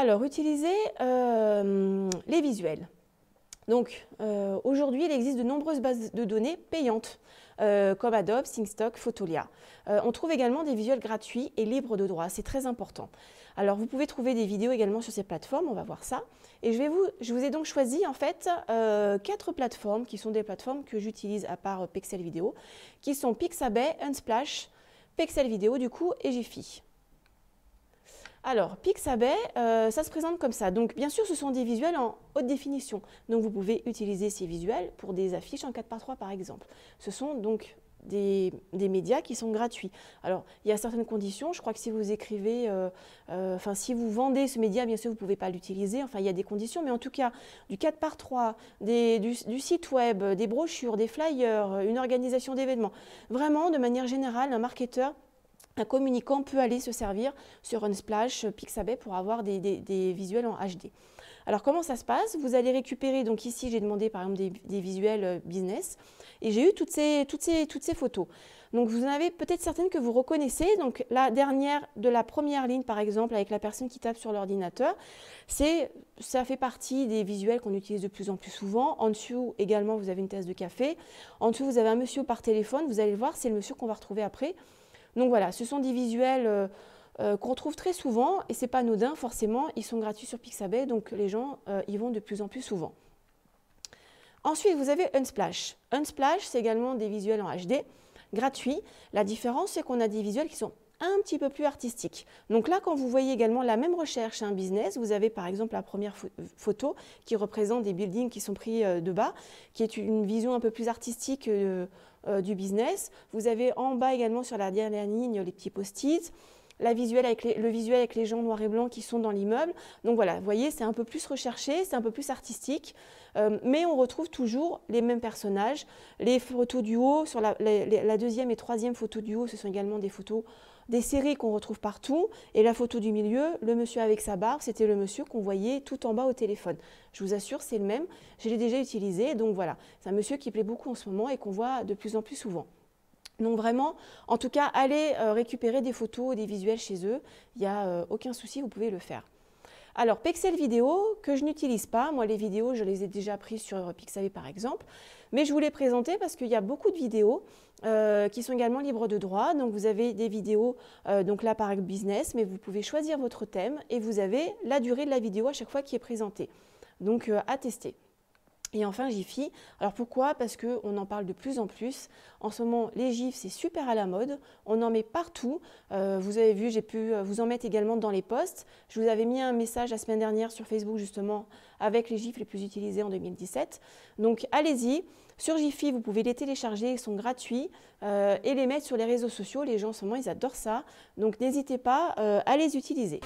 Alors, utiliser les visuels. Donc, aujourd'hui, il existe de nombreuses bases de données payantes, comme Adobe, SyncStock, Fotolia. On trouve également des visuels gratuits et libres de droit, c'est très important. Alors, vous pouvez trouver des vidéos également sur ces plateformes, on va voir ça. Et je vous ai donc choisi en fait 4 plateformes qui sont des plateformes que j'utilise à part Pexel Video, qui sont Pixabay, Unsplash, Pexel Video du coup et Jiffy. Alors, Pixabay, ça se présente comme ça. Donc, bien sûr, ce sont des visuels en haute définition. Donc, vous pouvez utiliser ces visuels pour des affiches en 4:3, par exemple. Ce sont donc des médias qui sont gratuits. Alors, il y a certaines conditions. Je crois que si vous écrivez, si vous vendez ce média, bien sûr, vous ne pouvez pas l'utiliser. Enfin, il y a des conditions. Mais en tout cas, du 4:3, du site web, des brochures, des flyers, une organisation d'événements. Vraiment, de manière générale, un marketeur, un communicant peut aller se servir sur Unsplash, Pixabay pour avoir des visuels en HD. Alors comment ça se passe? Vous allez récupérer, donc ici j'ai demandé par exemple des visuels business et j'ai eu toutes ces photos. Donc vous en avez peut-être certaines que vous reconnaissez. Donc la dernière de la première ligne par exemple avec la personne qui tape sur l'ordinateur, ça fait partie des visuels qu'on utilise de plus en plus souvent. En dessous également vous avez une tasse de café. En dessous vous avez un monsieur par téléphone. Vous allez le voir, c'est le monsieur qu'on va retrouver après. Donc voilà, ce sont des visuels qu'on retrouve très souvent et ce n'est pas anodin forcément, ils sont gratuits sur Pixabay, donc les gens y vont de plus en plus souvent. Ensuite, vous avez Unsplash. Unsplash, c'est également des visuels en HD, gratuits. La différence, c'est qu'on a des visuels qui sont un petit peu plus artistiques. Donc là, quand vous voyez également la même recherche à un business, vous avez par exemple la première photo qui représente des buildings qui sont pris de bas, qui est une vision un peu plus artistique du business. Vous avez en bas également sur la dernière ligne les petits post-it, le visuel avec les gens noirs et blancs qui sont dans l'immeuble. Donc voilà, vous voyez, c'est un peu plus recherché, c'est un peu plus artistique, mais on retrouve toujours les mêmes personnages. Les photos du haut, sur la deuxième et troisième photo du haut, ce sont également des photos des séries qu'on retrouve partout. Et la photo du milieu, le monsieur avec sa barbe, c'était le monsieur qu'on voyait tout en bas au téléphone. Je vous assure, c'est le même. Je l'ai déjà utilisé, donc voilà. C'est un monsieur qui plaît beaucoup en ce moment et qu'on voit de plus en plus souvent. Donc vraiment, en tout cas, allez récupérer des photos, des visuels chez eux. Il n'y a aucun souci, vous pouvez le faire. Alors, Pexel Vidéo, que je n'utilise pas. Moi, les vidéos, je les ai déjà prises sur Pixabay, par exemple. Mais je vous les présenter parce qu'il y a beaucoup de vidéos qui sont également libres de droit. Donc, vous avez des vidéos, donc là, par business, mais vous pouvez choisir votre thème et vous avez la durée de la vidéo à chaque fois qui est présentée. Donc, à tester. Et enfin, Jiffy. Alors pourquoi? Parce qu'on en parle de plus en plus. En ce moment, les GIFs, c'est super à la mode. On en met partout. Vous avez vu, j'ai pu vous en mettre également dans les posts. Je vous avais mis un message la semaine dernière sur Facebook, justement, avec les GIFs les plus utilisés en 2017. Donc, allez-y. Sur Jiffy, vous pouvez les télécharger, ils sont gratuits, et les mettre sur les réseaux sociaux. Les gens, en ce moment, ils adorent ça. Donc, n'hésitez pas à les utiliser.